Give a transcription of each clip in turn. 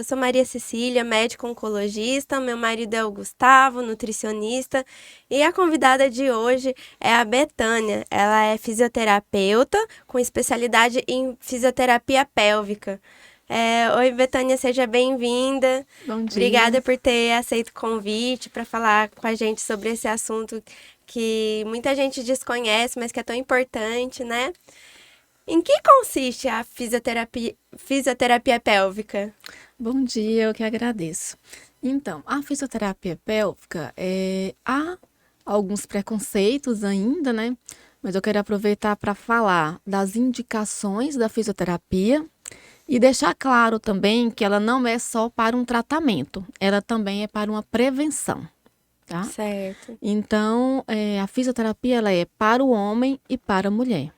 Eu sou Maria Cecília, médica oncologista. Meu marido é o Gustavo, nutricionista. E a convidada de hoje é a Betânia. Ela é fisioterapeuta com especialidade em fisioterapia pélvica. Oi, Betânia, seja bem-vinda. Bom dia. Obrigada por ter aceito o convite para falar com a gente sobre esse assunto que muita gente desconhece, mas que é tão importante, né? Em que consiste a fisioterapia pélvica? Bom dia, eu que agradeço. Então, a fisioterapia pélvica, há alguns preconceitos ainda, né? Mas eu quero aproveitar para falar das indicações da fisioterapia e deixar claro também que ela não é só para um tratamento, ela também é para uma prevenção, tá? Certo. Então, a fisioterapia ela é para o homem e para a mulher.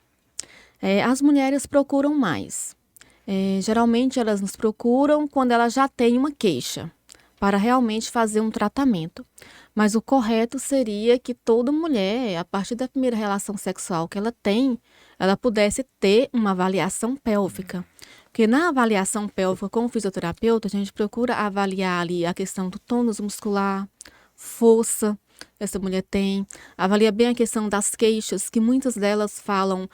As mulheres procuram mais. Geralmente elas nos procuram quando elas já têm uma queixa, para realmente fazer um tratamento. Mas o correto seria que toda mulher, a partir da primeira relação sexual que ela tem, ela pudesse ter uma avaliação pélvica. Porque na avaliação pélvica com o fisioterapeuta, a gente procura avaliar ali a questão do tônus muscular, força que essa mulher tem, avalia bem a questão das queixas, que muitas delas falam,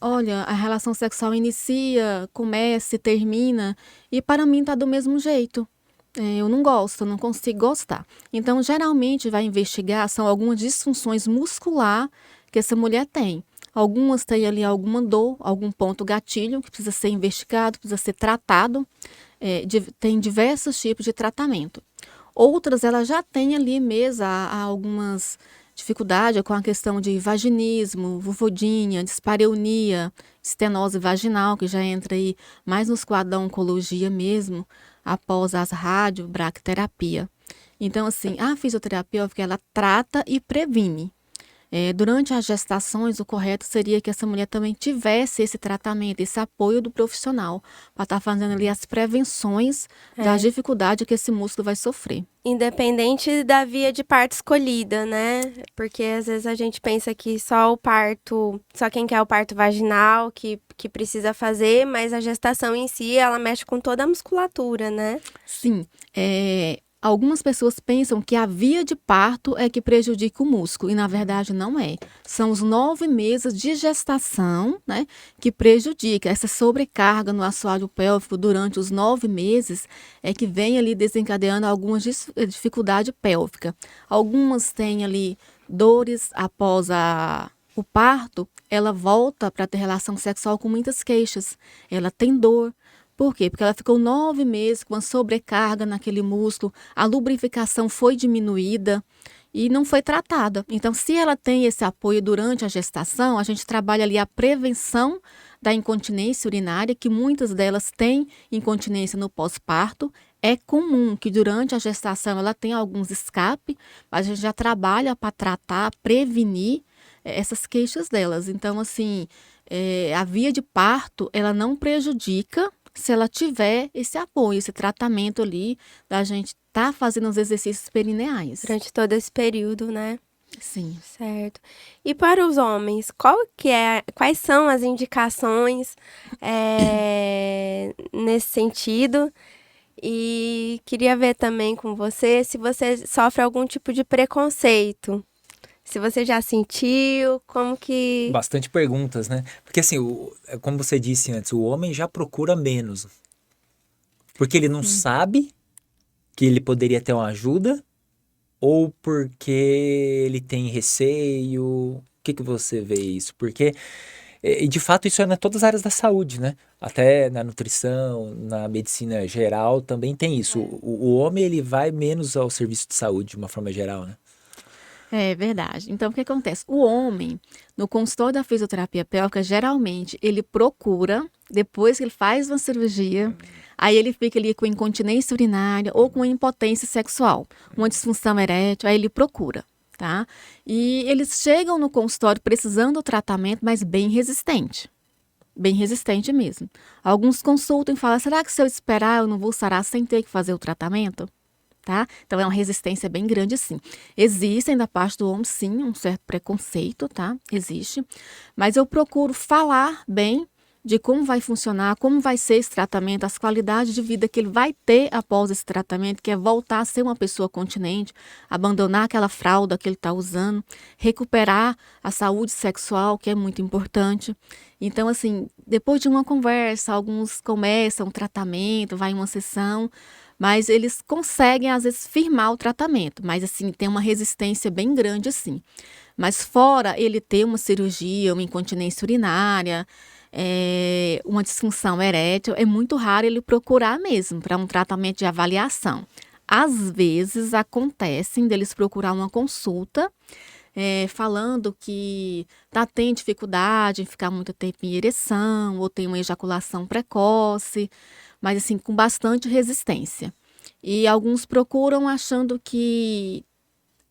olha, a relação sexual inicia, começa e termina, e para mim tá do mesmo jeito. Eu não gosto, não consigo gostar. Então, geralmente vai investigar, são algumas disfunções muscular que essa mulher tem. Algumas têm ali alguma dor, algum ponto gatilho que precisa ser investigado, precisa ser tratado. Tem diversos tipos de tratamento. Outras, ela já tem ali mesmo há algumas dificuldades com a questão de vaginismo, vulvodinha, dispareunia, estenose vaginal, que já entra aí mais nos quadros da oncologia mesmo, após as radiobracterapia. Então, assim, a fisioterapia, ela trata e previne. Durante as gestações, o correto seria que essa mulher também tivesse esse tratamento, esse apoio do profissional, para estar fazendo ali as prevenções das dificuldades que esse músculo vai sofrer. Independente da via de parto escolhida, né? Porque às vezes a gente pensa que só o parto, só quem quer o parto vaginal que precisa fazer, mas a gestação em si, ela mexe com toda a musculatura, né? Sim, algumas pessoas pensam que a via de parto é que prejudica o músculo, e na verdade não é. São os 9 meses de gestação, né, que prejudica. Essa sobrecarga no assoalho pélvico durante os 9 meses é que vem ali desencadeando algumas dificuldade pélvica. Algumas têm ali dores após o parto, ela volta para ter relação sexual com muitas queixas. Ela tem dor. Por quê? Porque ela ficou 9 meses com uma sobrecarga naquele músculo, a lubrificação foi diminuída e não foi tratada. Então, se ela tem esse apoio durante a gestação, a gente trabalha ali a prevenção da incontinência urinária, que muitas delas têm incontinência no pós-parto. É comum que durante a gestação ela tenha alguns escapes, mas a gente já trabalha para tratar, prevenir essas queixas delas. Então, assim, a via de parto, ela não prejudica se ela tiver esse apoio, esse tratamento ali, da gente tá fazendo os exercícios perineais. Durante todo esse período, né? Sim. Certo. E para os homens, quais são as indicações nesse sentido? E queria ver também com você se você sofre algum tipo de preconceito. Se você já sentiu, como que... Bastante perguntas, né? Porque assim, como você disse antes, o homem já procura menos. Porque ele não sabe que ele poderia ter uma ajuda, ou porque ele tem receio. O que você vê isso? Porque, e de fato, isso é em todas as áreas da saúde, né? Até na nutrição, na medicina geral, também tem isso. O homem, ele vai menos ao serviço de saúde, de uma forma geral, né? É verdade. Então, o que acontece? O homem, no consultório da fisioterapia pélvica, geralmente, ele procura, depois que ele faz uma cirurgia, aí ele fica ali com incontinência urinária ou com impotência sexual, uma disfunção erétil, aí ele procura, tá? E eles chegam no consultório precisando do tratamento, mas bem resistente. Bem resistente mesmo. Alguns consultam e falam, será que se eu esperar eu não vou sarar sem ter que fazer o tratamento? Tá? Então é uma resistência bem grande, sim. Existem da parte do homem, sim, um certo preconceito, tá? Existe. Mas eu procuro falar bem de como vai funcionar, como vai ser esse tratamento, as qualidades de vida que ele vai ter após esse tratamento, que é voltar a ser uma pessoa continente, abandonar aquela fralda que ele está usando, recuperar a saúde sexual, que é muito importante. Então, assim, depois de uma conversa, alguns começam o tratamento, vai em uma sessão, mas eles conseguem, às vezes, firmar o tratamento, mas, assim, tem uma resistência bem grande, assim. Mas fora ele ter uma cirurgia, uma incontinência urinária, uma disfunção erétil, é muito raro ele procurar mesmo para um tratamento de avaliação. Às vezes acontecem deles procurar uma consulta, falando que tem dificuldade em ficar muito tempo em ereção ou tem uma ejaculação precoce, mas assim, com bastante resistência. E alguns procuram achando que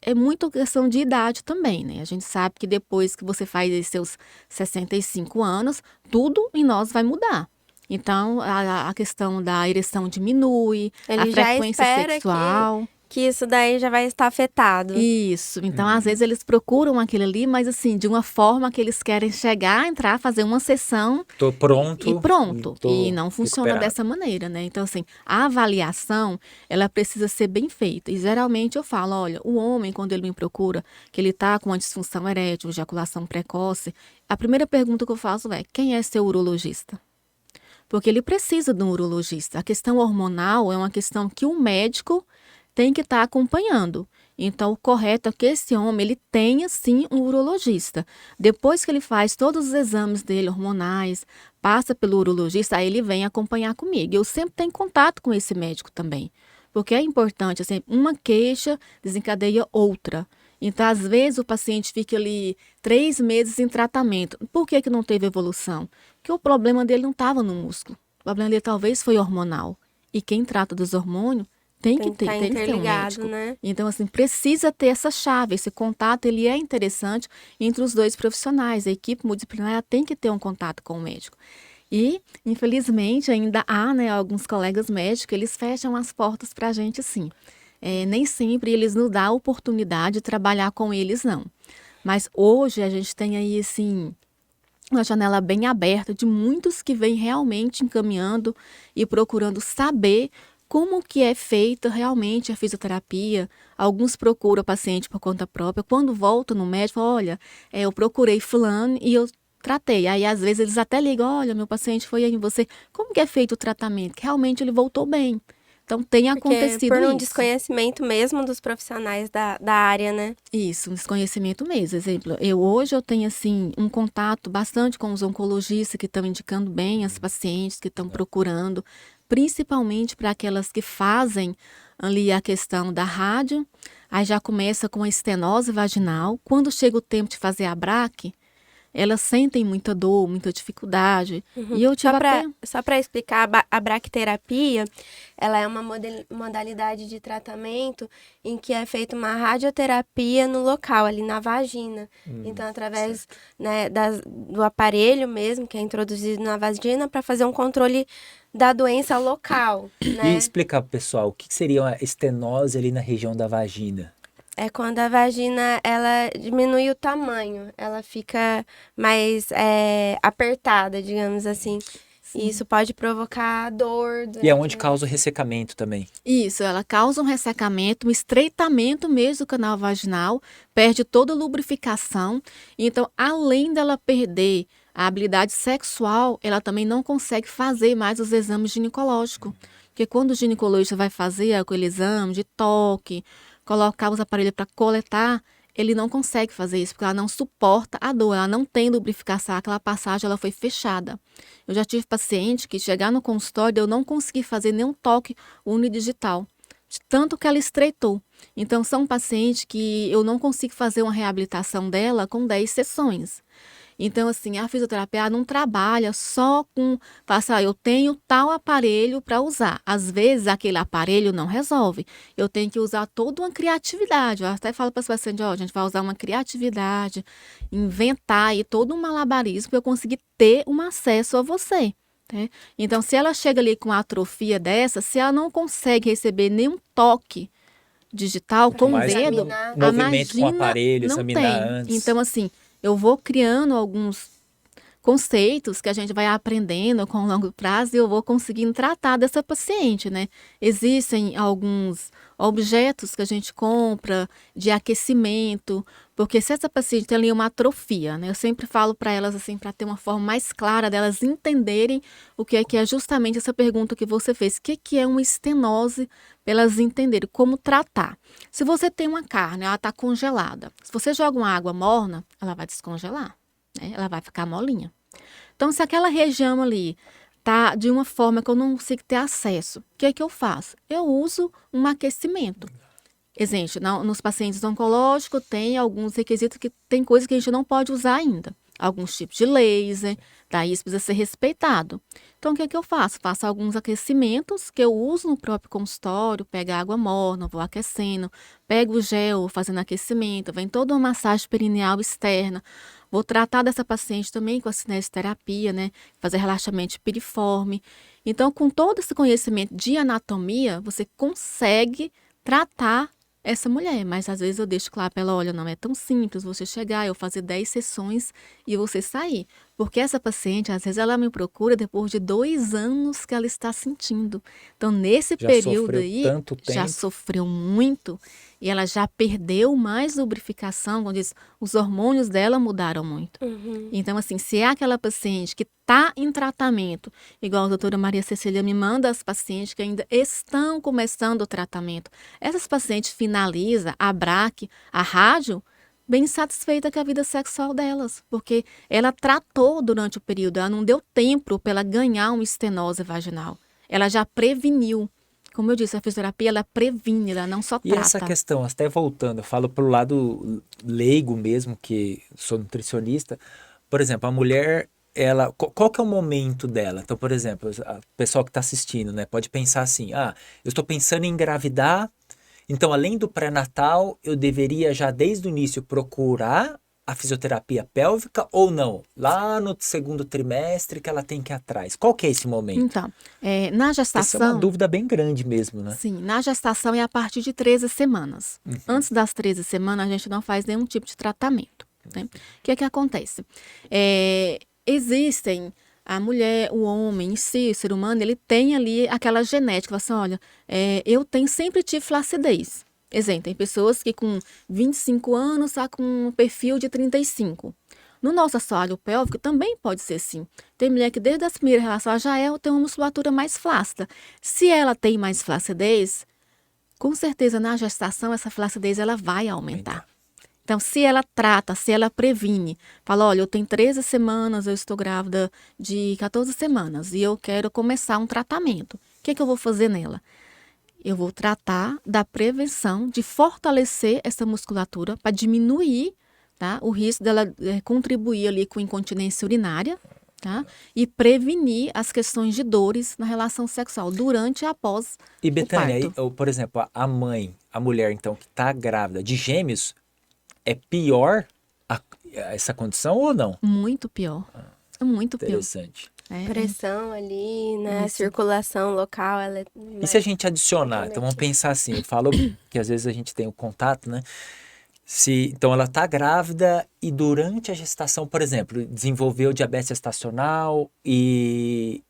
é muito questão de idade também, né? A gente sabe que depois que você faz esses seus 65 anos, tudo em nós vai mudar. Então, a questão da ereção diminui, a Ele já frequência espera sexual. que isso daí já vai estar afetado. Isso. Então, às vezes, eles procuram aquilo ali, mas assim, de uma forma que eles querem chegar, entrar, fazer uma sessão Tô pronto. e pronto. Tô E não funciona recuperado. dessa maneira, né? Então, assim, a avaliação, ela precisa ser bem feita. E geralmente eu falo, olha, o homem, quando ele me procura, que ele tá com uma disfunção erétil, ejaculação precoce, a primeira pergunta que eu faço é, quem é seu urologista? Porque ele precisa de um urologista. A questão hormonal é uma questão que o médico tem que estar acompanhando. Então, o correto é que esse homem ele tenha, sim, um urologista. Depois que ele faz todos os exames dele, hormonais, passa pelo urologista, aí ele vem acompanhar comigo. Eu sempre tenho contato com esse médico também. Porque é importante, assim, uma queixa desencadeia outra. Então, às vezes, o paciente fica ali 3 meses em tratamento. Por que não teve evolução? Porque o problema dele não estava no músculo. O problema dele talvez foi hormonal. E quem trata dos hormônios tem que ter um médico. Né? Então, assim, precisa ter essa chave, esse contato, ele é interessante entre os dois profissionais. A equipe multidisciplinar tem que ter um contato com o médico. E, infelizmente, ainda há, né, alguns colegas médicos, eles fecham as portas para a gente, sim. Nem sempre eles nos dão a oportunidade de trabalhar com eles, não. Mas hoje a gente tem aí, assim, uma janela bem aberta de muitos que vêm realmente encaminhando e procurando saber como que é feita realmente a fisioterapia. Alguns procuram o paciente por conta própria. Quando voltam no médico, olha, eu procurei fulano e eu tratei. Aí, às vezes, eles até ligam, olha, meu paciente foi aí em você. Como que é feito o tratamento? Que realmente ele voltou bem. Então, tem acontecido por um isso. desconhecimento mesmo dos profissionais da área, né? Isso, um desconhecimento mesmo. Exemplo, hoje eu tenho, assim, um contato bastante com os oncologistas que estão indicando bem as pacientes que estão procurando, principalmente para aquelas que fazem ali a questão da rádio, aí já começa com a estenose vaginal. Quando chega o tempo de fazer a braque, elas sentem muita dor, muita dificuldade. E eu tive Só para explicar, a braquiterapia, ela é uma modalidade de tratamento em que é feita uma radioterapia no local, ali na vagina. Então, através, né, do aparelho mesmo, que é introduzido na vagina, para fazer um controle da doença local, né? E explicar pro pessoal, o que seria uma estenose ali na região da vagina? É quando a vagina, ela diminui o tamanho, ela fica mais apertada, digamos assim. E isso pode provocar dor. E é onde causa o ressecamento também. Isso, ela causa um ressecamento, um estreitamento mesmo do canal vaginal, perde toda a lubrificação. Então, além dela perder a habilidade sexual, ela também não consegue fazer mais os exames ginecológicos. Porque quando o ginecologista vai fazer aquele exame de toque, colocar os aparelhos para coletar, ele não consegue fazer isso, porque ela não suporta a dor, ela não tem lubrificação, aquela passagem ela foi fechada. Eu já tive paciente que chegar no consultório eu não consegui fazer nenhum toque unidigital, de tanto que ela estreitou. Então, são pacientes que eu não consigo fazer uma reabilitação dela com 10 sessões. Então, assim, a fisioterapia não trabalha só com, eu tenho tal aparelho para usar. Às vezes, aquele aparelho não resolve. Eu tenho que usar toda uma criatividade. Eu até falo para os pacientes, a gente vai usar uma criatividade, inventar aí todo um malabarismo para eu conseguir ter um acesso a você. Né? Então, se ela chega ali com uma atrofia dessa, se ela não consegue receber nenhum toque digital com o dedo, movimento com o aparelho, não examinar tem. antes. Então, assim, eu vou criando alguns conceitos que a gente vai aprendendo com o longo prazo e eu vou conseguindo tratar dessa paciente, né? Existem alguns objetos que a gente compra de aquecimento, porque se essa paciente tem ali uma atrofia, né? Eu sempre falo para elas assim, para ter uma forma mais clara delas entenderem o que é justamente essa pergunta que você fez. O que é uma estenose? Para elas entenderem como tratar. Se você tem uma carne, ela está congelada. Se você joga uma água morna, ela vai descongelar, né? Ela vai ficar molinha. Então, se aquela região ali tá de uma forma que eu não consigo ter acesso, o que é que eu faço? Eu uso um aquecimento. Exemplo, nos pacientes oncológicos tem alguns requisitos que tem coisas que a gente não pode usar ainda. Alguns tipos de laser, daí isso precisa ser respeitado. Então, o que é que eu faço? Faço alguns aquecimentos que eu uso no próprio consultório, pego a água morna, vou aquecendo, pego o gel, fazendo aquecimento, vem toda uma massagem perineal externa. Vou tratar dessa paciente também com a cinesioterapia, né? Fazer relaxamento piriforme. Então, com todo esse conhecimento de anatomia, você consegue tratar essa mulher, mas às vezes eu deixo claro para ela, olha, não é tão simples você chegar, eu fazer 10 sessões e você sair. Porque essa paciente, às vezes ela me procura depois de 2 anos que ela está sentindo. Então, nesse Já período sofreu aí, tanto já tempo. sofreu muito e ela já perdeu mais lubrificação, quando diz, os hormônios dela mudaram muito. Uhum. Então, assim, se é aquela paciente que está em tratamento, igual a doutora Maria Cecília me manda as pacientes que ainda estão começando o tratamento. Essas pacientes finalizam a BRAC, a rádio, bem satisfeita com a vida sexual delas, porque ela tratou durante o período, ela não deu tempo para ela ganhar uma estenose vaginal. Ela já preveniu. Como eu disse, a fisioterapia, ela previne, ela não só E trata. essa questão, até voltando, eu falo pro lado leigo mesmo, que sou nutricionista. Por exemplo, a mulher, ela, qual que é o momento dela? Então, por exemplo, a pessoa que está assistindo, né, pode pensar assim, eu estou pensando em engravidar, então além do pré-natal, eu deveria já desde o início procurar a fisioterapia pélvica ou não? Lá no segundo trimestre que ela tem que ir atrás. Qual que é esse momento? Então, na Essa é uma gestação, dúvida bem grande mesmo, né? sim, na gestação é a partir de 13 semanas. Antes das 13 semanas, a gente não faz nenhum tipo de tratamento, né? O que é que acontece? Existem a mulher, o homem em si, o ser humano, ele tem ali aquela genética, assim, olha, eu sempre tive flacidez. Exemplo, tem pessoas que com 25 anos tá com um perfil de 35. No nosso assoalho pélvico também pode ser assim. Tem mulher que desde as primeiras relações já tem uma musculatura mais flácida. Se ela tem mais flacidez, com certeza na gestação essa flacidez ela vai aumentar. Então, se ela trata, se ela previne, fala, olha, eu tenho 13 semanas, eu estou grávida de 14 semanas e eu quero começar um tratamento. O que eu vou fazer nela? Eu vou tratar da prevenção de fortalecer essa musculatura para diminuir, tá, o risco dela contribuir ali com incontinência urinária, tá, e prevenir as questões de dores na relação sexual durante e após E o Betânia, parto. por exemplo, a mãe, a mulher então que está grávida de gêmeos, é pior essa condição ou não? Muito pior. É muito pior. Interessante. Pressão ali, né? Circulação local, ela é E se a gente adicionar? Então vamos pensar assim, eu falo que às vezes a gente tem o contato, né? Então ela está grávida e durante a gestação, por exemplo, desenvolveu diabetes gestacional e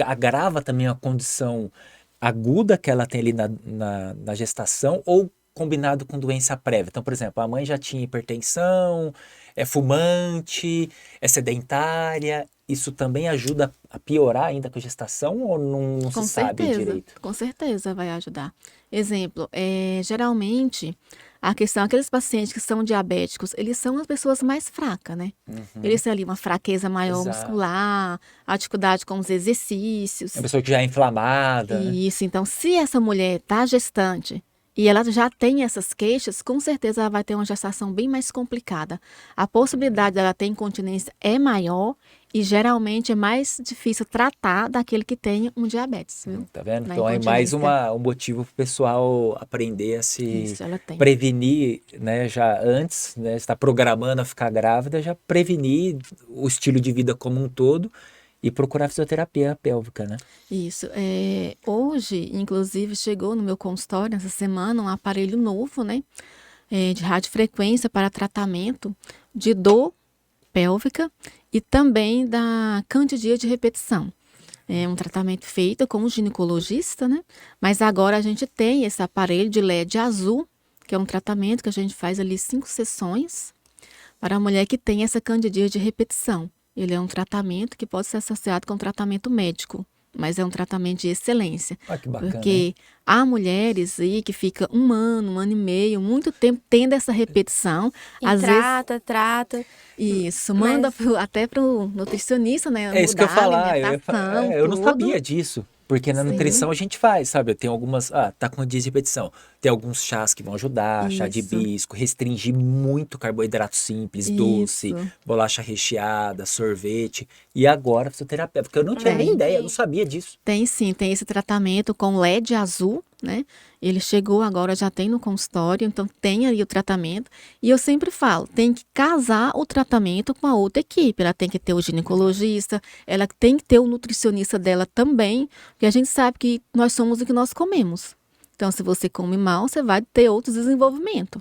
agrava também a condição aguda que ela tem ali na gestação ou combinado com doença prévia. Então, por exemplo, a mãe já tinha hipertensão, é fumante, é sedentária. Isso também ajuda a piorar ainda com a gestação ou não Com se sabe certeza, direito? com certeza vai ajudar. Exemplo, geralmente, a questão, aqueles pacientes que são diabéticos, eles são as pessoas mais fracas, né? Eles têm ali uma fraqueza maior Exato. muscular, a dificuldade com os exercícios. É uma pessoa que já é inflamada, né? Isso, então, se essa mulher está gestante e ela já tem essas queixas, com certeza ela vai ter uma gestação bem mais complicada. A possibilidade dela ter incontinência é maior e geralmente é mais difícil tratar daquele que tem um diabetes, viu? Tá vendo? Na Então é mais incontinência. um motivo para o pessoal aprender a se Isso, ela tem. prevenir, né? Já antes, né? Está programando a ficar grávida, já prevenir o estilo de vida como um todo e procurar fisioterapia pélvica, né? Isso. Hoje, inclusive, chegou no meu consultório essa semana um aparelho novo, né? De radiofrequência para tratamento de dor pélvica e também da candidíase de repetição. É um tratamento feito com o ginecologista, né? Mas agora a gente tem esse aparelho de LED azul, que é um tratamento que a gente faz ali 5 sessões para a mulher que tem essa candidíase de repetição. Ele é um tratamento que pode ser associado com tratamento médico, mas é um tratamento de excelência. Ah, que bacana. Porque há mulheres aí que ficam 1 ano e meio, muito tempo tendo essa repetição. E Às trata. isso, manda Mas- até para o nutricionista, né? É isso que eu ia mudar a falar. alimentação, Eu não tudo. sabia disso. Porque na Sim. nutrição a gente faz, sabe? Tem algumas. Tá com dias de repetição. Tem alguns chás que vão ajudar, chá de Isso. hibisco, restringir muito carboidrato simples, doce, Isso. bolacha recheada, sorvete. E agora fisioterapia. Porque eu não tinha Tem. nem ideia, eu não sabia disso. Tem sim, tem esse tratamento com LED azul, né? Ele chegou agora, já tem no consultório, então tem aí o tratamento. E eu sempre falo, tem que casar o tratamento com a outra equipe. Ela tem que ter o ginecologista, ela tem que ter o nutricionista dela também, porque a gente sabe que nós somos o que nós comemos. Então, se você come mal, você vai ter outros desenvolvimentos.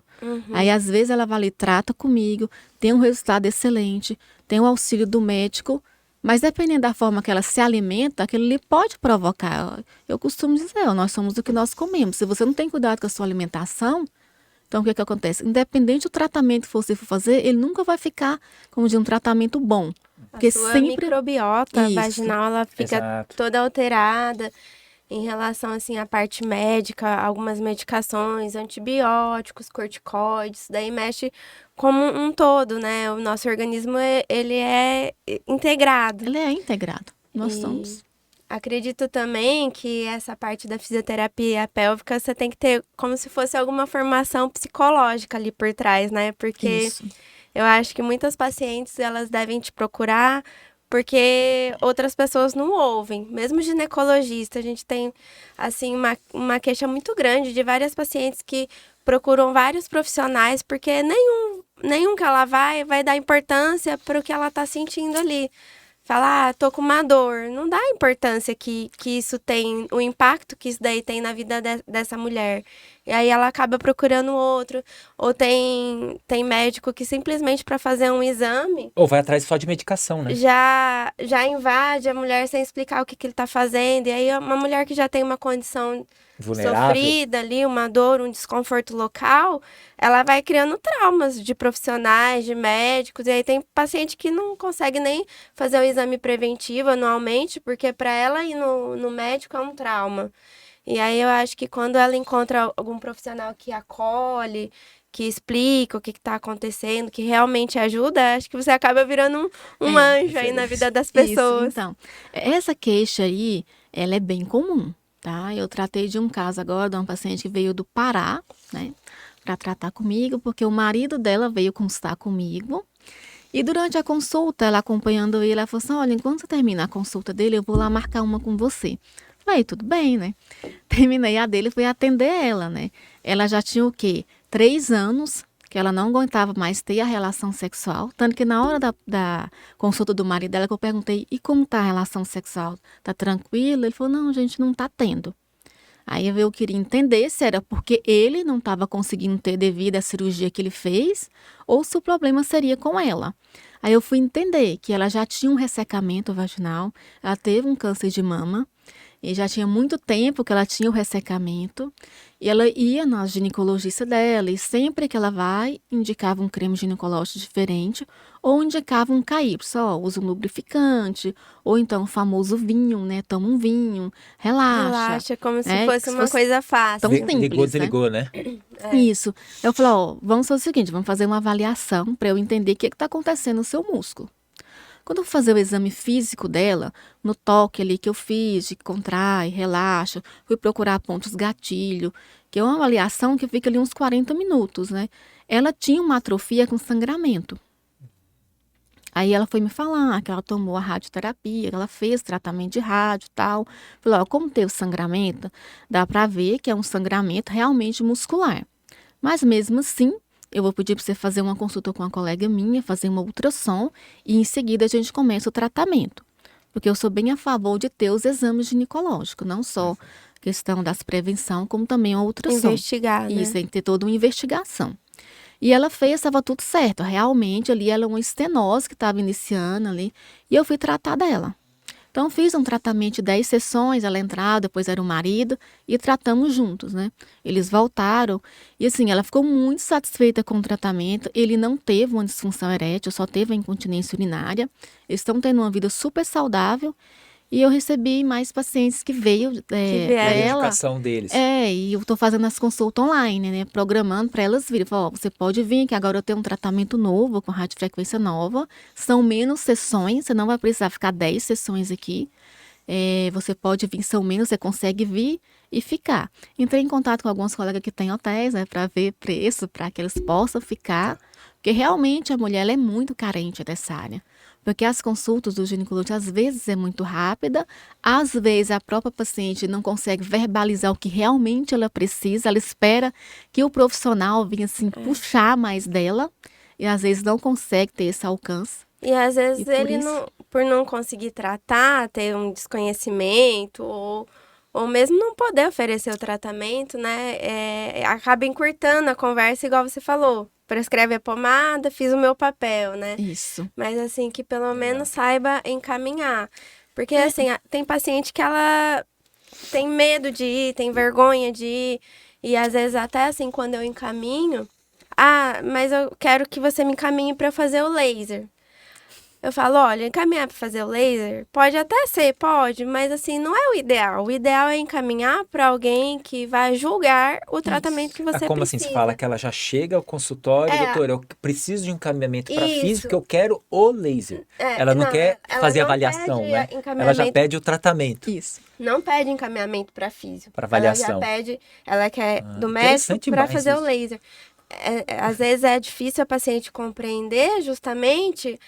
Aí, às vezes, ela vai ali, trata comigo, tem um resultado excelente, tem o auxílio do médico, mas dependendo da forma que ela se alimenta, aquilo ali pode provocar. Eu costumo dizer, ó, nós somos o que nós comemos. Se você não tem cuidado com a sua alimentação, então o que acontece? Independente do tratamento que você for fazer, ele nunca vai ficar, como diz, um tratamento bom. Porque A sua sempre... microbiota Isso. vaginal, ela fica Exato. toda alterada em relação, assim, à parte médica, algumas medicações, antibióticos, corticoides, daí mexe como um todo, né? O nosso organismo, ele é integrado. Ele é integrado. Nós E somos. acredito também que essa parte da fisioterapia pélvica, você tem que ter como se fosse alguma formação psicológica ali por trás, né? Porque Isso. eu acho que muitas pacientes, elas devem te procurar porque outras pessoas não ouvem. Mesmo ginecologista, a gente tem, assim, uma queixa muito grande de várias pacientes que procuram vários profissionais porque nenhum que ela vai dar importância para o que ela está sentindo ali. Falar, tô com uma dor. Não dá a importância que isso tem, o impacto que isso daí tem na vida dessa mulher. E aí ela acaba procurando outro. Ou tem médico que simplesmente para fazer um exame Ou vai atrás só de medicação, né? já invade a mulher sem explicar o que ele tá fazendo. E aí uma mulher que já tem uma condição Vulnerável. sofrida ali, uma dor, um desconforto local, ela vai criando traumas de profissionais, de médicos, e aí tem paciente que não consegue nem fazer o exame preventivo anualmente, porque para ela ir no médico é um trauma. E aí eu acho que quando ela encontra algum profissional que acolhe, que explica o que está acontecendo, que realmente ajuda, acho que você acaba virando um anjo aí na vida das pessoas. Isso, então, essa queixa aí, ela é bem comum, tá? Eu tratei de um caso agora de uma paciente que veio do Pará, né, para tratar comigo, porque o marido dela veio consultar comigo. E durante a consulta, ela acompanhando ele, ela falou assim: olha, enquanto você termina a consulta dele, eu vou lá marcar uma com você. Falei, tudo bem, né? Terminei a dele e fui atender ela, né? Ela já tinha o quê? 3 anos que ela não aguentava mais ter a relação sexual. Tanto que na hora da consulta do marido dela, que eu perguntei, e como tá a relação sexual? Tá tranquilo? Ele falou, não, gente, não tá tendo. Aí eu queria entender se era porque ele não estava conseguindo ter devido à cirurgia que ele fez, ou se o problema seria com ela. Aí eu fui entender que ela já tinha um ressecamento vaginal, ela teve um câncer de mama, e já tinha muito tempo que ela tinha o ressecamento, e ela ia na ginecologista dela, e sempre que ela vai, indicava um creme ginecológico diferente, ou indicava um KY, usa um lubrificante, ou então o famoso vinho, né? Toma um vinho, relaxa. Como se É, fosse se uma fosse coisa fácil. tão simples, Ligou, né? desligou, né? Isso. Eu falei, ó, vamos fazer o seguinte, vamos fazer uma avaliação para eu entender o que está acontecendo no seu músculo. Quando eu fui fazer o exame físico dela, no toque ali que eu fiz, de contrai, relaxa, fui procurar pontos gatilho, que é uma avaliação que fica ali uns 40 minutos, né? Ela tinha uma atrofia com sangramento. Aí ela foi me falar que ela tomou a radioterapia, que ela fez tratamento de rádio e tal. Falei, ó, como teve sangramento, dá para ver que é um sangramento realmente muscular. Mas mesmo assim, eu vou pedir para você fazer uma consulta com uma colega minha, fazer uma ultrassom e em seguida a gente começa o tratamento. Porque eu sou bem a favor de ter os exames ginecológicos, não só questão das prevenção, como também a ultrassom. Investigar, né? Isso, tem que ter toda uma investigação. E ela fez, estava tudo certo. Realmente, ali, ela é uma estenose que estava iniciando ali. E eu fui tratar dela. Então, fiz um tratamento de 10 sessões, ela entrava, depois era o marido, e tratamos juntos, né? Eles voltaram, e assim, ela ficou muito satisfeita com o tratamento, ele não teve uma disfunção erétil, só teve a incontinência urinária, eles estão tendo uma vida super saudável, e eu recebi mais pacientes que veio Que A vieram. dela. dedicação deles. E eu tô fazendo as consultas online, né? Programando para elas virem. Falar, ó, você pode vir, que agora eu tenho um tratamento novo, com radiofrequência nova. São menos sessões, você não vai precisar ficar 10 sessões aqui. Você pode vir, são menos, você consegue vir e ficar. Entrei em contato com algumas colegas que têm hotéis, né? Para ver preço, para que eles possam ficar. Porque realmente a mulher ela é muito carente dessa área. Porque as consultas do ginecologista às vezes é muito rápida, às vezes a própria paciente não consegue verbalizar o que realmente ela precisa, ela espera que o profissional venha assim puxar mais dela e às vezes não consegue ter esse alcance. E às vezes E por ele, isso- não, por não conseguir tratar, ter um desconhecimento, ou mesmo não poder oferecer o tratamento, né? Acaba encurtando a conversa, igual você falou. Prescreve a pomada, fiz o meu papel, né? Isso. Mas assim, que pelo menos saiba encaminhar. Porque assim, tem paciente que ela tem medo de ir, tem vergonha de ir. E às vezes até assim, quando eu encaminho, mas eu quero que você me encaminhe para fazer o laser. Eu falo, olha, encaminhar para fazer o laser, pode até ser, pode, mas assim, não é o ideal. O ideal é encaminhar para alguém que vai julgar o tratamento que você Como assim? precisa. Você fala que ela já chega ao consultório, É. doutor, eu preciso de um encaminhamento para Isso. físico, eu quero o laser. Ela não quer ela fazer não avaliação, pede né? Ela já encaminhamento. pede o tratamento Isso. Não pede encaminhamento para físio. para avaliação. Ela já pede, ela quer do médico interessante para demais fazer o isso. laser. Às vezes é difícil a paciente compreender justamente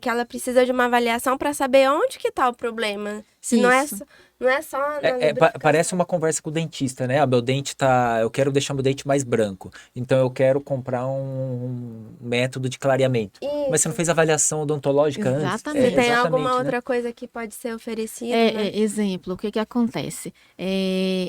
que ela precisa de uma avaliação para saber onde que está o problema. Se não é, Isso. não é só na lubrificação. Parece uma conversa com o dentista, né? Meu dente tá. Eu quero deixar meu dente mais branco. Então eu quero comprar um método de clareamento. Mas você não fez avaliação odontológica antes? Exatamente. Se tem exatamente, alguma né? outra coisa que pode ser oferecida, né? Exemplo, o que acontece?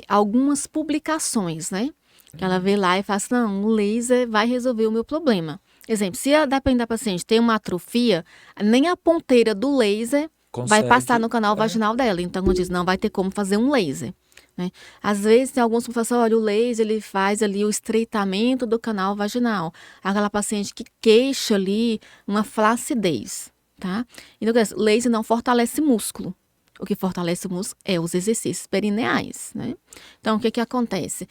Algumas publicações, né? Que ela vê lá e fala assim, não, o laser vai resolver o meu problema. Exemplo, se depende da paciente tem uma atrofia, nem a ponteira do laser vai Consegue, passar no canal vaginal dela. Então, ela diz, não vai ter como fazer um laser. Né? Às vezes, tem alguns que falam assim, olha, o laser ele faz ali o estreitamento do canal vaginal. Aquela paciente que queixa ali uma flacidez, tá? Então, o laser não fortalece músculo. O que fortalece o músculo é os exercícios perineais, né? Então, o que acontece?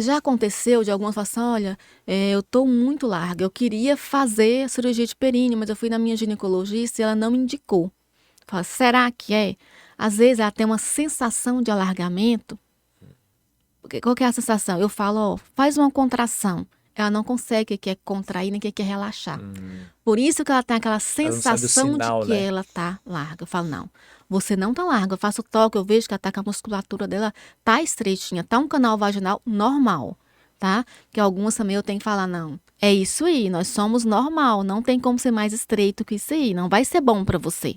Já aconteceu de algumas falar assim, olha, eu estou muito larga, eu queria fazer a cirurgia de períneo, mas eu fui na minha ginecologista e ela não me indicou. Fala, será que é? Às vezes ela tem uma sensação de alargamento. Qual que é a sensação? Eu falo, ó, faz uma contração. Ela não consegue, quer contrair, nem quer relaxar. Por isso que ela tem aquela não sabe o sensação sinal, de que né? ela tá larga. Eu falo, não, você não tá larga. Eu faço o toque, eu vejo que ela tá com a musculatura dela tá estreitinha, tá um canal vaginal normal, tá? Que algumas também eu tenho que falar, não, é isso aí, nós somos normal, não tem como ser mais estreito que isso aí, não vai ser bom para você.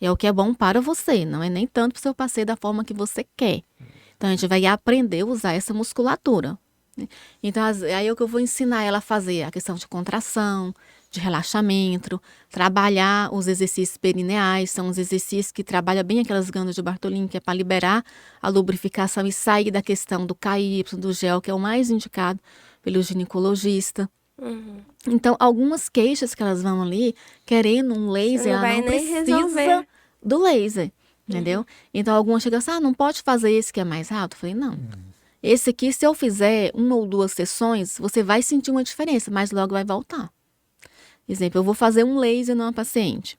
É o que é bom para você, não é nem tanto para o seu parceiro da forma que você quer. Então, a gente vai aprender a usar essa musculatura. Né? Então, aí é o que eu vou ensinar ela a fazer, a questão de contração, de relaxamento, trabalhar os exercícios perineais, são os exercícios que trabalham bem aquelas glândulas de Bartolini, que é para liberar a lubrificação e sair da questão do KY, do gel, que é o mais indicado pelo ginecologista. Então, algumas queixas que elas vão ali, querendo um laser, Não ela vai não nem precisa resolver. do laser, entendeu? Então, algumas chegam assim, não pode fazer esse que é mais alto? Eu falei, não. Esse aqui, se eu fizer 1 ou 2 sessões, você vai sentir uma diferença, mas logo vai voltar. Exemplo, eu vou fazer um laser numa paciente.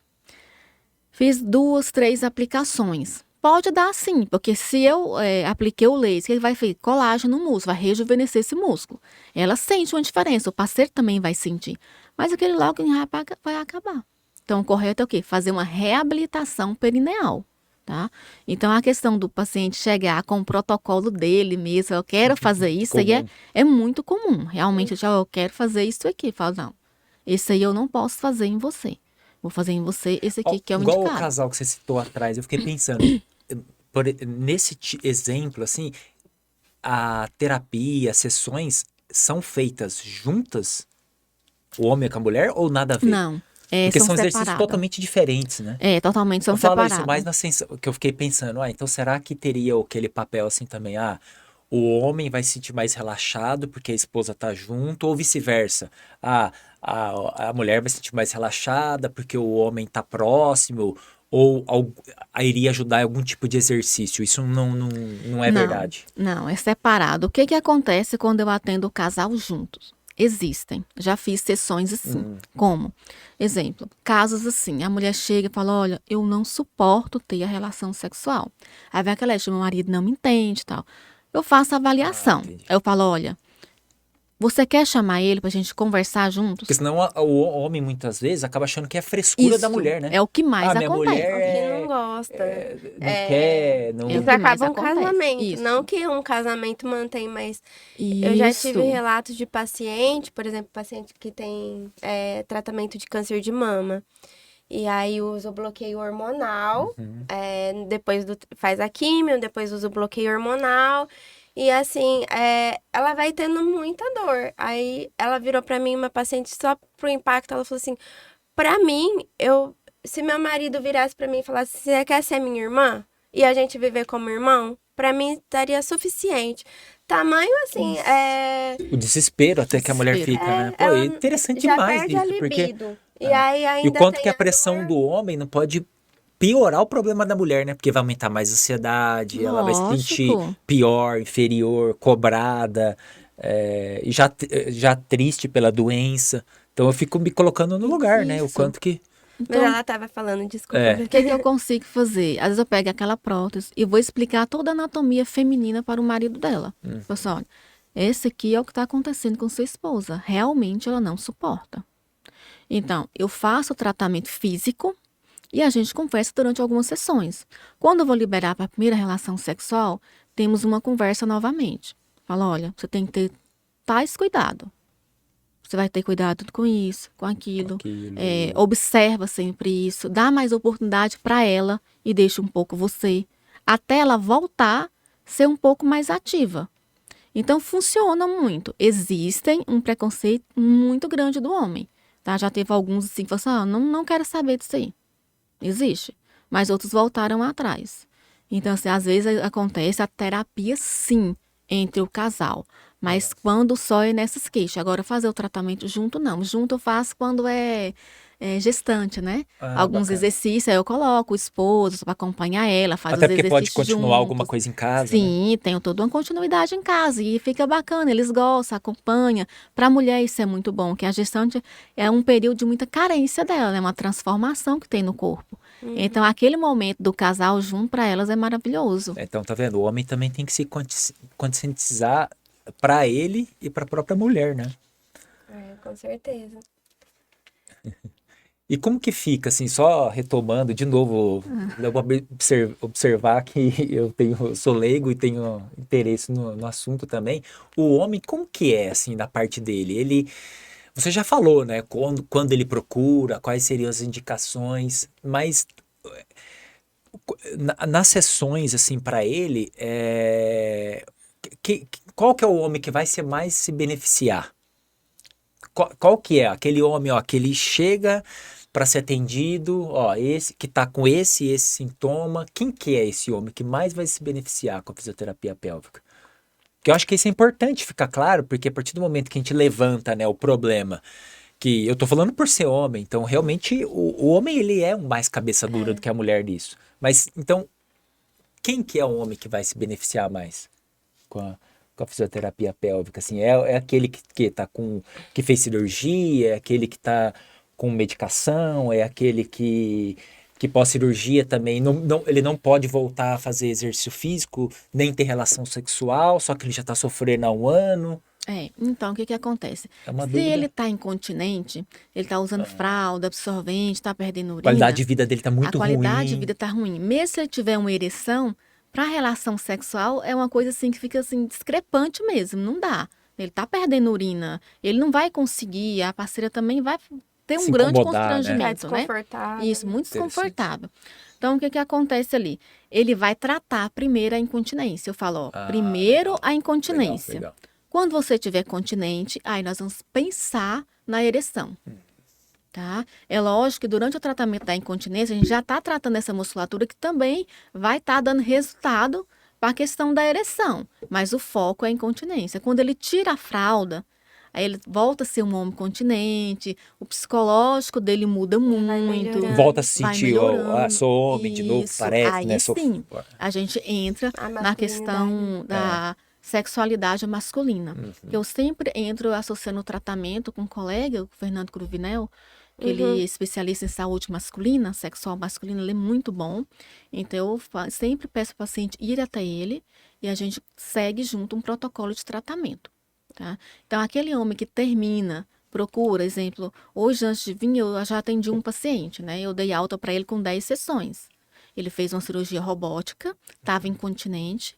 Fiz 2, 3 aplicações. Pode dar sim, porque se eu apliquei o laser, ele vai fazer colágeno no músculo, vai rejuvenescer esse músculo. Ela sente uma diferença, o parceiro também vai sentir. Mas aquele logo vai acabar. Então, o correto é o quê? Fazer uma reabilitação perineal, tá? Então, a questão do paciente chegar com o protocolo dele mesmo, eu quero fazer isso, aí é muito comum. Realmente, eu quero fazer isso aqui. Falo, não, esse aí eu não posso fazer em você. Vou fazer em você esse aqui que é o Igual indicado. o casal que você citou atrás, eu fiquei pensando, nesse exemplo, assim, a terapia, as sessões são feitas juntas? O homem com a mulher ou nada a ver? Não, Porque são são exercícios separados. totalmente diferentes, né? Totalmente são Eu falo separados. isso mais na sensação que eu fiquei pensando, então será que teria aquele papel assim também? O homem vai se sentir mais relaxado porque a esposa tá junto, ou vice-versa. A mulher vai se sentir mais relaxada porque o homem tá próximo, ou iria ajudar em algum tipo de exercício. Isso não é verdade. Não, é separado. O que que acontece quando eu atendo o casal juntos? Existem. Já fiz sessões assim. Como? Exemplo, casos assim, a mulher chega e fala, olha, eu não suporto ter a relação sexual. Aí vem aquela, meu marido não me entende e tal. Eu faço a avaliação. Entendi. Eu falo, olha, você quer chamar ele pra gente conversar juntos? Porque senão o homem muitas vezes acaba achando que é frescura da Isso mulher, né? é o que mais Minha acontece. mulher Que não gosta. não quer, não... É o Isso que mais acaba um acontece. casamento. Isso. Não que um casamento mantém, mas eu já tive Isso. relatos de paciente, por exemplo, paciente que tem tratamento de câncer de mama. E aí usa o bloqueio hormonal, depois faz a químio, depois usa o bloqueio hormonal. E assim, ela vai tendo muita dor. Aí ela virou pra mim, uma paciente, só pro impacto, ela falou assim, pra mim, se meu marido virasse pra mim e falasse, você quer ser minha irmã? E a gente viver como irmão? Pra mim, daria suficiente. Tamanho, assim, O desespero até que a mulher Desespero. fica, né? Pô, é interessante já demais perde a isso, porque... libido. E aí E ainda o quanto tem que a a pressão dor. do homem não pode piorar o problema da mulher, né? Porque vai aumentar mais a ansiedade, ela vai se sentir Lógico. pior, inferior, cobrada, e já triste pela doença. Então eu fico me colocando no lugar, né? O Isso. quanto que... Mas Então, ela tava falando, desculpa. É. o que que eu consigo fazer? Às vezes eu pego aquela prótese e vou explicar toda a anatomia feminina para o marido dela. Pessoal, olha, esse aqui é o que está acontecendo com sua esposa. Realmente ela não suporta. Então, eu faço o tratamento físico e a gente conversa durante algumas sessões. Quando eu vou liberar para a primeira relação sexual, temos uma conversa novamente. Fala, olha, você tem que ter tais cuidados. Você vai ter cuidado com isso, com aquilo. Observa sempre isso. Dá mais oportunidade para ela e deixa um pouco você. Até ela voltar a ser um pouco mais ativa. Então, funciona muito. Existem um preconceito muito grande do homem. Tá? Já teve alguns assim que falaram assim, não quero saber disso aí. Existe. Mas outros voltaram atrás. Então, assim, às vezes acontece a terapia, sim, entre o casal. Mas quando só é nessas queixas. Agora, fazer o tratamento junto, não. Junto eu faço quando é gestante, né? Alguns Bacana. exercícios, aí eu coloco o esposo para acompanhar ela, faz Até os porque exercícios pode continuar alguma juntos. coisa em casa, né? Sim, tenho toda uma continuidade em casa e fica bacana, eles gostam, acompanham. Para a mulher isso é muito bom, que a gestante é um período de muita carência dela, é uma transformação que tem no corpo. Então, aquele momento do casal junto para elas é maravilhoso. Então, tá vendo? O homem também tem que se conscientizar para ele e para a própria mulher, né? Com certeza. E como que fica, assim, só retomando de novo, eu vou observar que sou leigo e tenho interesse no assunto também. O homem, como que é, assim, da parte dele? Você já falou, né, quando ele procura, quais seriam as indicações, mas nas sessões, assim, para ele, qual que é o homem que vai mais se beneficiar? Qual que é? Aquele homem, que ele chega para ser atendido, esse que tá com esse sintoma, quem que é esse homem que mais vai se beneficiar com a fisioterapia pélvica? Porque eu acho que isso é importante ficar claro, porque a partir do momento que a gente levanta, né, o problema, que eu tô falando por ser homem, então realmente o homem ele é um mais cabeça dura do que a mulher nisso. Mas então, quem que é o homem que vai se beneficiar mais com a fisioterapia pélvica? Assim, é aquele que fez cirurgia, é aquele que tá com medicação, é aquele que pós-cirurgia também, ele não pode voltar a fazer exercício físico, nem ter relação sexual, só que ele já está sofrendo há um ano. Então, o que acontece? É uma Se dúvida. ele está incontinente, ele está usando fralda, absorvente, está perdendo urina. A qualidade de vida dele está muito ruim. A qualidade de vida está ruim. Mesmo se ele tiver uma ereção, para a relação sexual é uma coisa assim que fica assim discrepante mesmo, não dá. Ele está perdendo urina, ele não vai conseguir, a parceira também vai ter um grande constrangimento, né? Desconfortável. Isso, muito desconfortável. Então, o que acontece ali? Ele vai tratar primeiro a incontinência. Eu falo, primeiro a incontinência. Legal. Quando você tiver continente, aí nós vamos pensar na ereção. Tá? É lógico que durante o tratamento da incontinência, a gente já está tratando essa musculatura que também vai estar dando resultado para a questão da ereção, mas o foco é a incontinência. Quando ele tira a fralda, aí ele volta a ser um homem continente, o psicológico dele muda muito, melhorando. Volta a se vai sentir, ó, melhorando. sou homem de novo, Isso. parece, Aí né? sim, a gente entra A na questão masculinidade. da sexualidade masculina. Eu sempre entro associando o tratamento com um colega, o Fernando Cruvinel, que ele é especialista em saúde masculina, sexual masculina, ele é muito bom. Então, eu sempre peço ao paciente ir até ele e a gente segue junto um protocolo de tratamento, tá? Então, aquele homem que termina, procura, exemplo, hoje antes de vir, eu já atendi um paciente, né? Eu dei alta para ele com 10 sessões. Ele fez uma cirurgia robótica, estava incontinente.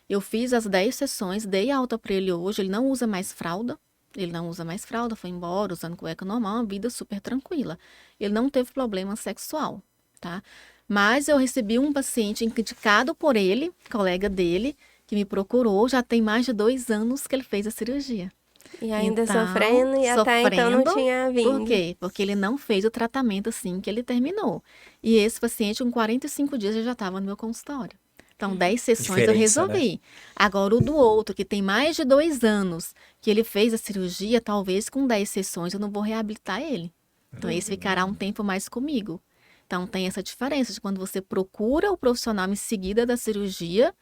Eu fiz as 10 sessões, dei alta para ele hoje, ele não usa mais fralda. Ele não usa mais fralda, foi embora usando cueca normal, uma vida super tranquila. Ele não teve problema sexual, tá? Mas eu recebi um paciente indicado por ele, colega dele, que me procurou, já tem mais de 2 anos que ele fez a cirurgia. E ainda Então, sofrendo, e até então não sofrendo, tinha vindo. Por quê? Porque ele não fez o tratamento assim que ele terminou. E esse paciente, com 45 dias, ele já estava no meu consultório. Então, 10 sessões eu Diferença, né? resolvi. Agora, o do outro, que tem mais de 2 anos, que ele fez a cirurgia, talvez com 10 sessões eu não vou reabilitar ele. Então, esse ficará um tempo mais comigo. Então, tem essa diferença de quando você procura o profissional em seguida da cirurgia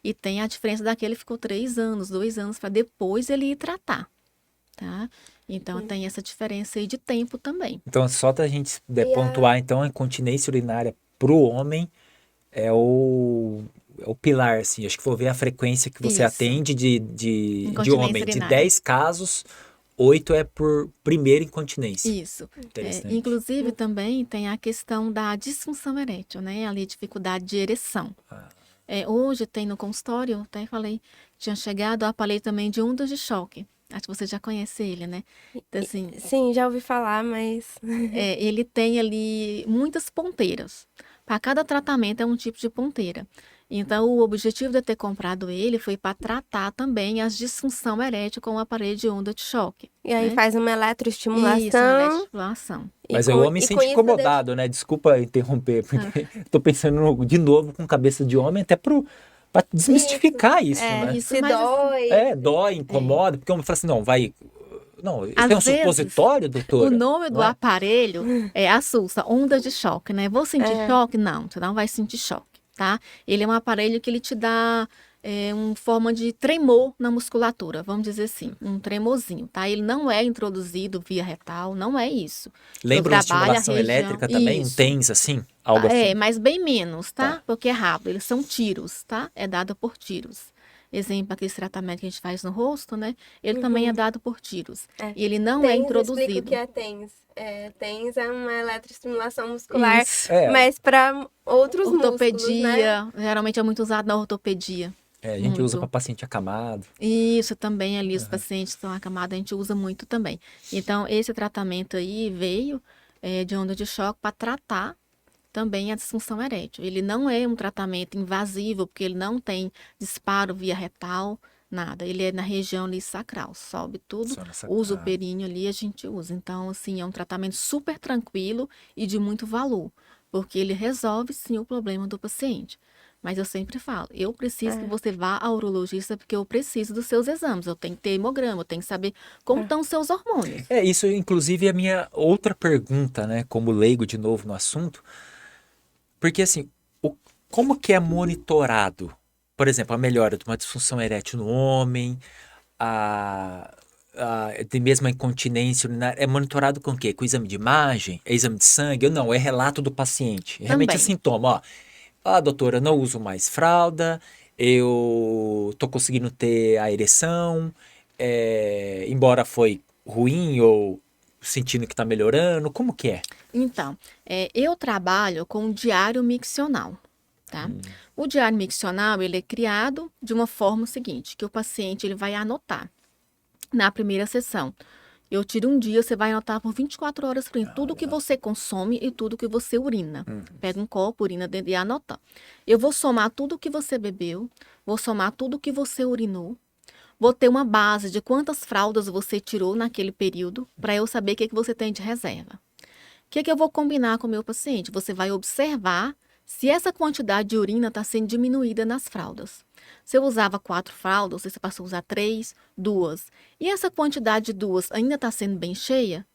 e tem a diferença daquele que ficou 3 anos, 2 anos, para depois ele ir tratar, tá? Então, tem essa diferença aí de tempo também. Então, só pra gente E a- pontuar, então, a incontinência urinária pro homem é o pilar, assim. Acho que vou ver a frequência que você Isso. atende de Incontinência homem. De urinária. 10 casos, 8 é por primeira incontinência. Isso. Interessante. Inclusive, também tem a questão da disfunção erétil, né? Ali, dificuldade de ereção. Hoje tem no consultório, até falei, tinha chegado o aparelho também de ondas de choque. Acho que você já conhece ele, né? Então, assim, Sim, já ouvi falar, mas ele tem ali muitas ponteiras. Para cada tratamento é um tipo de ponteira. Então, o objetivo de eu ter comprado ele foi para tratar também as disfunção erétil com o aparelho de onda de choque. e aí né? faz uma eletroestimulação. Isso, eletroestimulação. E Mas com- o homem e se com sente isso incomodado, né? Desculpa interromper, porque tô pensando de novo com cabeça de homem, até pra desmistificar isso, né? isso, se mas dói. Dói, incomoda, porque o homem fala assim, não, vai... Não, Às tem um vezes, supositório, doutora? O nome do Não é? aparelho assusta, onda de choque, né? Vou sentir choque? Não, você não vai sentir choque, tá? Ele é um aparelho que ele te dá uma forma de tremor na musculatura, vamos dizer assim, um tremorzinho, tá? Ele não é introduzido via retal, não é isso. Lembra uma trabalho a estimulação região- elétrica também? Um Isso. TENS, assim? Algo assim? Mas bem menos, tá? Tá. Porque é rápido, eles são tiros, tá? É dado por tiros. Exemplo, aquele tratamento que a gente faz no rosto, né? Ele também é dado por tiros. É. E ele não TENS, é explica introduzido. o que é TENS. TENS é uma eletroestimulação muscular, Isso. mas para outros músculos, né? Ortopedia, geralmente é muito usado na ortopedia. A gente usa Muito. para paciente acamado. Isso também ali, os pacientes que estão acamados, a gente usa muito também. Então, esse tratamento aí veio de onda de choque para tratar também a disfunção erétil. Ele não é um tratamento invasivo, porque ele não tem disparo via retal, nada. Ele é na região ali sacral, sobe tudo, Só nessa- usa o períneo ali, a gente usa. Então, assim, é um tratamento super tranquilo e de muito valor, porque ele resolve sim o problema do paciente. Mas eu sempre falo, eu preciso que você vá ao urologista porque eu preciso dos seus exames. Eu tenho que ter hemograma, eu tenho que saber como estão os seus hormônios. Isso inclusive é a minha outra pergunta, né? Como leigo de novo no assunto. Porque assim, como que é monitorado, por exemplo, a melhora de uma disfunção erétil no homem, de mesmo a incontinência urinária, é monitorado com o quê? Com exame de imagem? É exame de sangue? Ou não, é relato do paciente. Realmente é Também. sintoma, ó. Doutora, eu não uso mais fralda, eu tô conseguindo ter a ereção, embora foi ruim ou sentindo que tá melhorando, como que é? Então, eu trabalho com o diário miccional, tá? O diário miccional, ele é criado de uma forma seguinte, que o paciente ele vai anotar na primeira sessão. Eu tiro um dia, você vai anotar por 24 horas para mim tudo que você consome e tudo que você urina. Pega um copo, urina dentro e anota. Eu vou somar tudo que você bebeu, vou somar tudo que você urinou, vou ter uma base de quantas fraldas você tirou naquele período para eu saber o que você tem de reserva. O que eu vou combinar com o meu paciente? Você vai observar se essa quantidade de urina está sendo diminuída nas fraldas. Se eu usava 4 fraldas, você passou a usar 3, 2. E essa quantidade de 2 ainda está sendo bem cheia?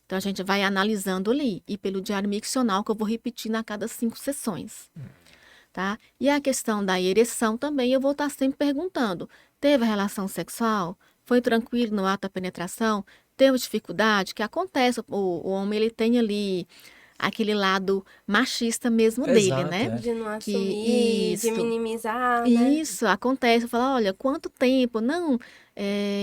Então, a gente vai analisando ali. E pelo diário miccional, que eu vou repetindo a cada 5 sessões. Tá? E a questão da ereção também, eu vou estar sempre perguntando. Teve relação sexual? Foi tranquilo no ato da penetração? Teve dificuldade? Que acontece, o homem ele tem ali aquele lado machista mesmo dele, Exato, né? é. De não assumir, de isso. minimizar, né? Isso, acontece. Eu falo, olha, quanto tempo? Não,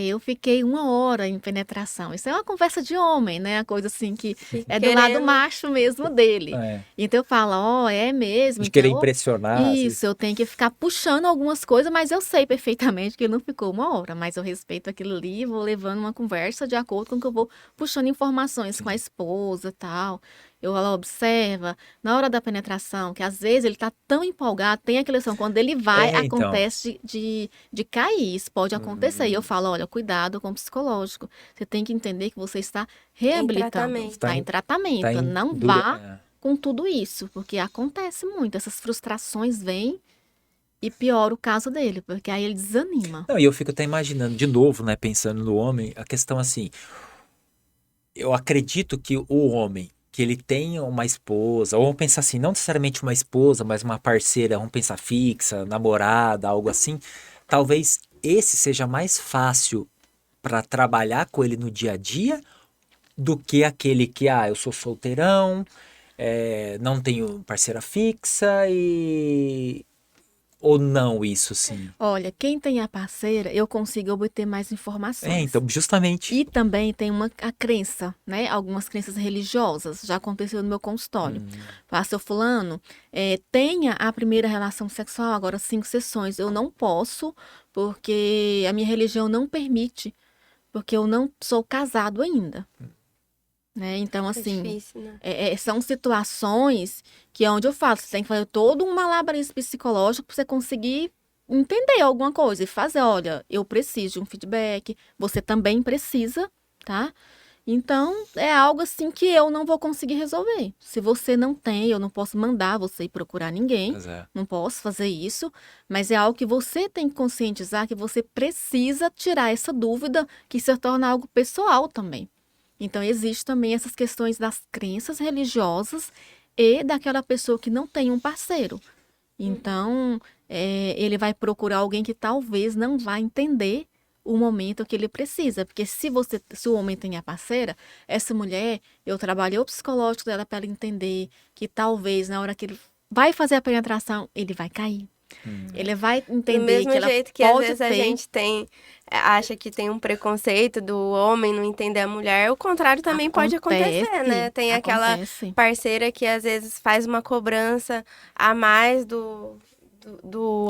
eu fiquei 1 hora em penetração. Isso é uma conversa de homem, né? A coisa assim que é do lado Querendo. macho mesmo dele. É. Então eu falo, é mesmo. De querer Então, impressionar. isso, eu tenho que ficar puxando algumas coisas, mas eu sei perfeitamente que não ficou 1 hora. Mas eu respeito aquilo ali e vou levando uma conversa de acordo com que eu vou puxando informações com a esposa e tal. Ela observa, na hora da penetração, que às vezes ele tá tão empolgado, tem aquela questão, quando ele vai, É, então. acontece de cair, isso pode acontecer. E eu falo, olha, cuidado com o psicológico. Você tem que entender que você está reabilitando. tratamento. Está em tratamento. Tá em Não dura- vá com tudo isso, porque acontece muito. Essas frustrações vêm e piora o caso dele, porque aí ele desanima. Não, e eu fico até imaginando, de novo, né, pensando no homem, a questão assim, eu acredito que o homem, que ele tenha uma esposa, ou vamos pensar assim, não necessariamente uma esposa, mas uma parceira, vamos pensar fixa, namorada, algo assim, talvez esse seja mais fácil para trabalhar com ele no dia a dia do que aquele que, eu sou solteirão, não tenho parceira fixa e... Ou não, isso sim. Olha, quem tem a parceira, eu consigo obter mais informações. Então, justamente. E também tem a crença, né? Algumas crenças religiosas. Já aconteceu no meu consultório. Seu fulano, tenha a primeira relação sexual, agora 5 sessões. Eu não posso, porque a minha religião não permite, porque eu não sou casado ainda. Né? Então, É assim, difícil, né? são situações que é onde eu falo, você tem que fazer todo um malabarismo psicológico para você conseguir entender alguma coisa e fazer, olha, eu preciso de um feedback, você também precisa, tá? Então, é algo assim que eu não vou conseguir resolver. Se você não tem, eu não posso mandar você ir procurar ninguém, Pois é. não posso fazer isso, mas é algo que você tem que conscientizar que você precisa tirar essa dúvida, que se torna algo pessoal também. Então, existe também essas questões das crenças religiosas e daquela pessoa que não tem um parceiro. Então, ele vai procurar alguém que talvez não vá entender o momento que ele precisa. Porque se o homem tem a parceira, essa mulher, eu trabalhei o psicológico dela para ela entender que talvez na hora que ele vai fazer a penetração, ele vai cair. Ele vai Do entender mesmo que ela jeito que às pode vezes a ter... gente acha que tem um preconceito do homem não entender a mulher, o contrário também pode acontecer, né? Tem aquela Acontece. parceira que às vezes faz uma cobrança a mais do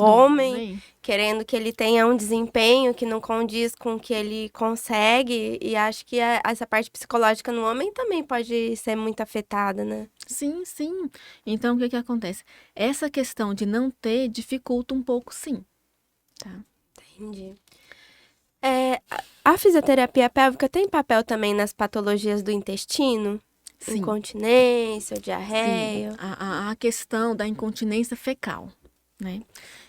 homem, querendo que ele tenha um desempenho que não condiz com o que ele consegue, e acho que essa parte psicológica no homem também pode ser muito afetada, né? Sim, sim. Então, o que acontece? Essa questão de não ter dificulta um pouco, sim. Tá? Entendi. A fisioterapia pélvica tem papel também nas patologias do intestino? Sim. Incontinência, diarreia? Sim. A questão da incontinência fecal, né?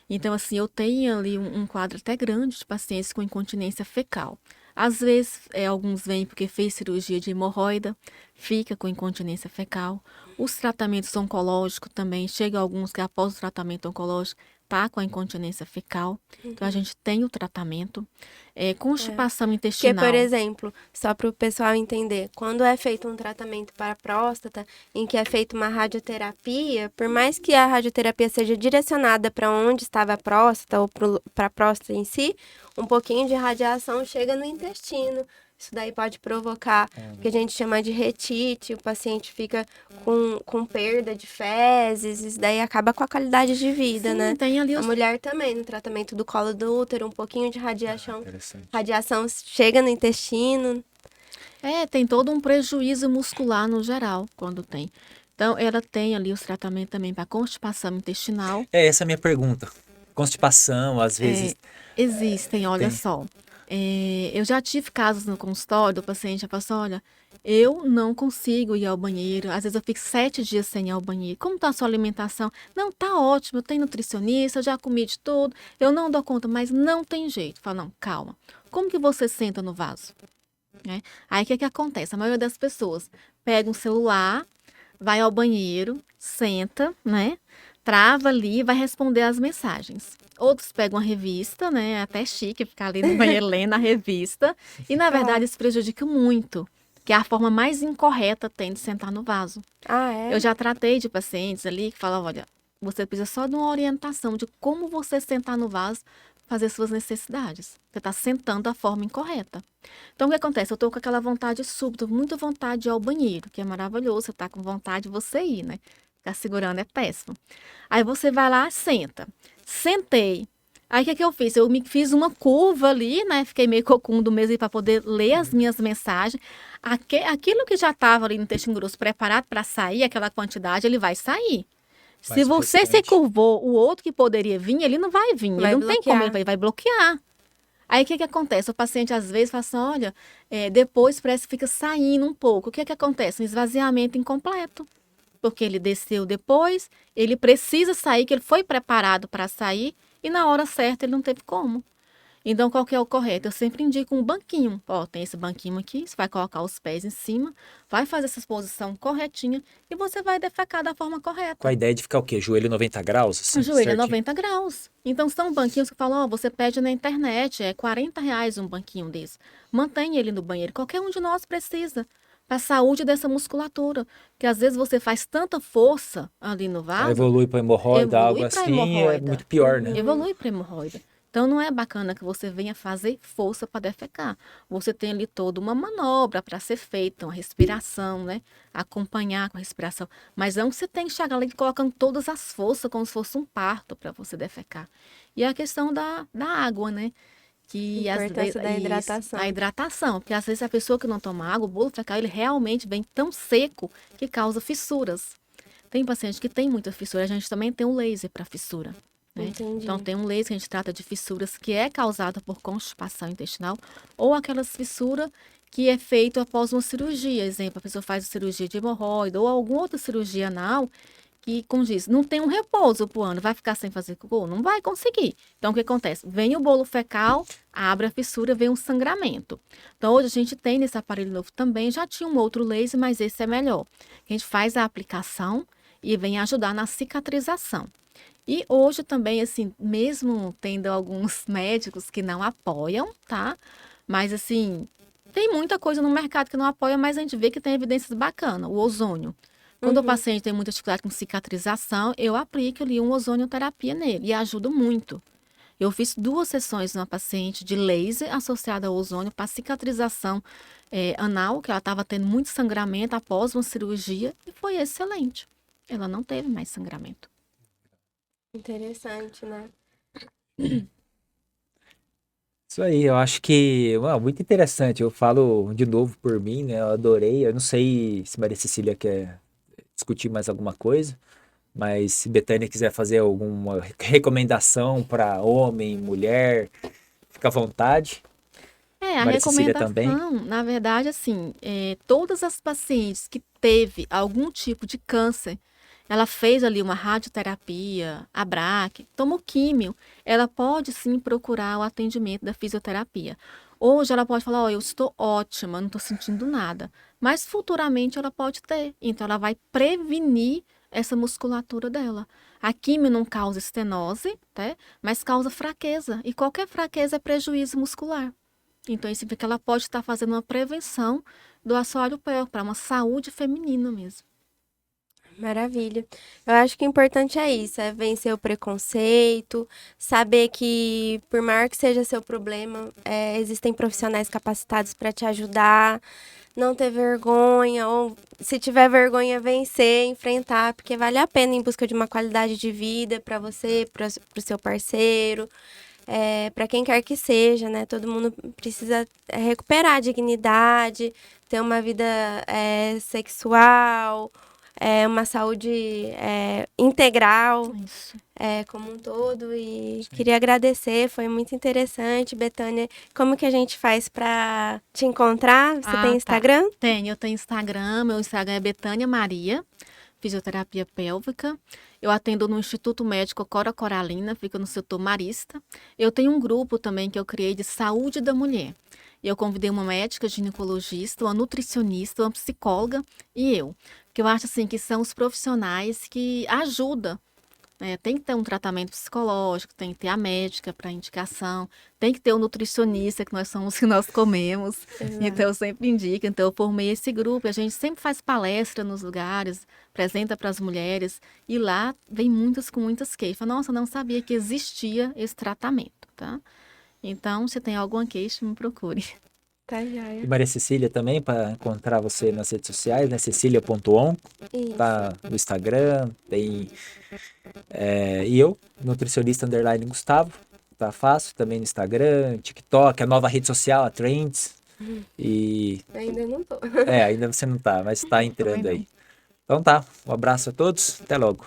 Então, assim, eu tenho ali um quadro até grande de pacientes com incontinência fecal. Às vezes, alguns vêm porque fez cirurgia de hemorroida, fica com incontinência fecal. Os tratamentos oncológicos também, chega alguns que após o tratamento oncológico, tá com a incontinência fecal. Então, a gente tem o tratamento. Constipação Porque, intestinal. por exemplo, só para o pessoal entender, quando é feito um tratamento para a próstata, em que é feita uma radioterapia, por mais que a radioterapia seja direcionada para onde estava a próstata ou para a próstata em si, um pouquinho de radiação chega no intestino. Isso daí pode provocar o que a gente chama de retite, o paciente fica com perda de fezes, isso daí acaba com a qualidade de vida, Sim, né? tem ali A os... mulher também, no tratamento do colo do útero, um pouquinho de Interessante. radiação chega no intestino. tem todo um prejuízo muscular no geral, quando tem. Então, ela tem ali os tratamentos também para constipação intestinal. Essa é a minha pergunta. constipação, às vezes Existem, olha tem. só. Eu já tive casos no consultório do paciente, fala assim, olha, eu não consigo ir ao banheiro, às vezes eu fico 7 dias sem ir ao banheiro. Como está a sua alimentação? Não, tá ótimo, eu tenho nutricionista, eu já comi de tudo, eu não dou conta, mas não tem jeito. Fala, não, calma. Como que você senta no vaso? Né? Aí o que que acontece? A maioria das pessoas pega um celular, vai ao banheiro, senta, né? Trava ali e vai responder as mensagens. Outros pegam a revista, né? É até chique ficar ali no banheiro lendo a revista. E, na verdade, isso prejudica muito, que é a forma mais incorreta tem de sentar no vaso. Ah, Eu é? já tratei de pacientes ali que falavam, olha, você precisa só de uma orientação de como você sentar no vaso, fazer suas necessidades. Você está sentando da forma incorreta. Então, o que acontece? Eu estou com aquela vontade súbita, muita vontade de ir ao banheiro, que é maravilhoso, você está com vontade de você ir, né? Ficar segurando é péssimo. Aí você vai lá, senta. Sentei. Aí o que que eu fiz? Eu me fiz uma curva ali, né? Fiquei meio cocundo mesmo para poder ler as minhas mensagens. Aquilo que já estava ali no intestino grosso preparado para sair, aquela quantidade, ele vai sair. Se Mas o você se restante. curvou, o outro que poderia vir, ele não vai vir. Ele Vai não tem como, bloquear. ele vai bloquear. Aí o que que acontece? O paciente às vezes fala assim, olha, depois parece que fica saindo um pouco. O que que acontece? Um esvaziamento incompleto. Porque ele desceu depois, ele precisa sair, que ele foi preparado para sair, e na hora certa ele não teve como. Então, qual que é o correto? Eu sempre indico um banquinho. Ó, tem esse banquinho aqui, você vai colocar os pés em cima, vai fazer essa posição corretinha e você vai defecar da forma Com a correta. ideia de ficar o quê? Joelho 90 graus, O assim, joelho é certinho? 90 graus. Então, são banquinhos que falam, ó, você pede na internet, é R$ 40 um banquinho desse. Mantenha ele no banheiro. Qualquer um de nós precisa. Para a saúde dessa musculatura. Porque às vezes você faz tanta força ali no Aí vaso, evolui para hemorroida, algo evolui para assim, é hemorroida. muito pior, né? Uhum. Evolui para hemorroida. Então não é bacana que você venha fazer força para defecar. Você tem ali toda uma manobra para ser feita, uma respiração, né? Acompanhar com a respiração. Mas não que você tem que chegar ali colocando todas as forças como se fosse um parto para você defecar. E a questão da água, né? Que às vezes, Importância da isso, a hidratação. hidratação, porque às vezes a pessoa que não toma água, o bolo fecal, ele realmente vem tão seco que causa fissuras. Tem paciente que tem muita fissura, a gente também tem um laser para fissura, né? Então Entendi. tem um laser que a gente trata de fissuras que é causada por constipação intestinal ou aquelas fissuras que é feito após uma cirurgia, exemplo, a pessoa faz a cirurgia de hemorroida ou alguma outra cirurgia anal que, como diz, não tem um repouso pro ano, vai ficar sem fazer cocô? Não vai conseguir. Então, o que acontece? Vem o bolo fecal, abre a fissura, vem um sangramento. Então, hoje a gente tem nesse aparelho novo também, já tinha um outro laser, mas esse é melhor. A gente faz a aplicação e vem ajudar na cicatrização. E hoje também, assim, mesmo tendo alguns médicos que não apoiam, tá? Mas, assim, tem muita coisa no mercado que não apoia, mas a gente vê que tem evidências bacanas. O ozônio. Quando o Uhum. paciente tem muita dificuldade com cicatrização, eu aplico ali uma ozonioterapia nele e ajuda muito. Eu fiz 2 sessões numa paciente de laser associada ao ozônio para cicatrização anal, que ela estava tendo muito sangramento após uma cirurgia, e foi excelente. Ela não teve mais sangramento. Interessante, né? Isso aí, eu acho que, muito interessante. Eu falo de novo por mim, né? Eu adorei. Eu não sei se Maria Cecília quer discutir mais alguma coisa, mas se Betânia quiser fazer alguma recomendação para homem, mulher, fica à vontade. A Maria Cecília também. recomendação, na verdade, assim, todas as pacientes que teve algum tipo de câncer, ela fez ali uma radioterapia, a BRAC, tomou químio, ela pode sim procurar o atendimento da fisioterapia. Hoje ela pode falar, ó, eu estou ótima, não estou sentindo nada. Mas futuramente ela pode ter. Então ela vai prevenir essa musculatura dela. A químio não causa estenose, tá? Mas causa fraqueza. E qualquer fraqueza é prejuízo muscular. Então, isso significa que ela pode estar fazendo uma prevenção do assoalho pélvico para uma saúde feminina mesmo. Maravilha. Eu acho que o importante é isso, é vencer o preconceito, saber que, por maior que seja seu problema, existem profissionais capacitados para te ajudar, não ter vergonha, ou se tiver vergonha, vencer, enfrentar, porque vale a pena em busca de uma qualidade de vida para você, para o seu parceiro, para quem quer que seja, né? Todo mundo precisa recuperar a dignidade, ter uma vida sexual, uma saúde integral, Isso. como um todo. E queria agradecer, foi muito interessante. Betânia, como que a gente faz para te encontrar? Você tem Tá. Instagram? Eu tenho Instagram, meu Instagram é Betânia Maria, fisioterapia pélvica. Eu atendo no Instituto Médico Cora Coralina, fica no setor Marista. Eu tenho um grupo também que eu criei de saúde da mulher. E eu convidei uma médica ginecologista, uma nutricionista, uma psicóloga e eu. Porque eu acho assim que são os profissionais que ajudam, né? Tem que ter um tratamento psicológico, tem que ter a médica para indicação, tem que ter o nutricionista, que nós somos que nós comemos. Então, eu sempre indico. Então, eu formei esse grupo. A gente sempre faz palestra nos lugares, apresenta para as mulheres. E lá vem muitas com muitas queixas. Fala, nossa, não sabia que existia esse tratamento, tá? Então, se tem alguma queixa, me procure. Tá, E joia. Maria Cecília também, para encontrar você nas redes sociais, né? Cecilia.on, Isso. tá no Instagram, tem. E eu, nutricionista underline Gustavo, tá fácil também no Instagram, TikTok, a nova rede social, a Trends. E Ainda não tô. ainda você não tá, mas tá entrando Também não. aí. Então tá, um abraço a todos, até logo.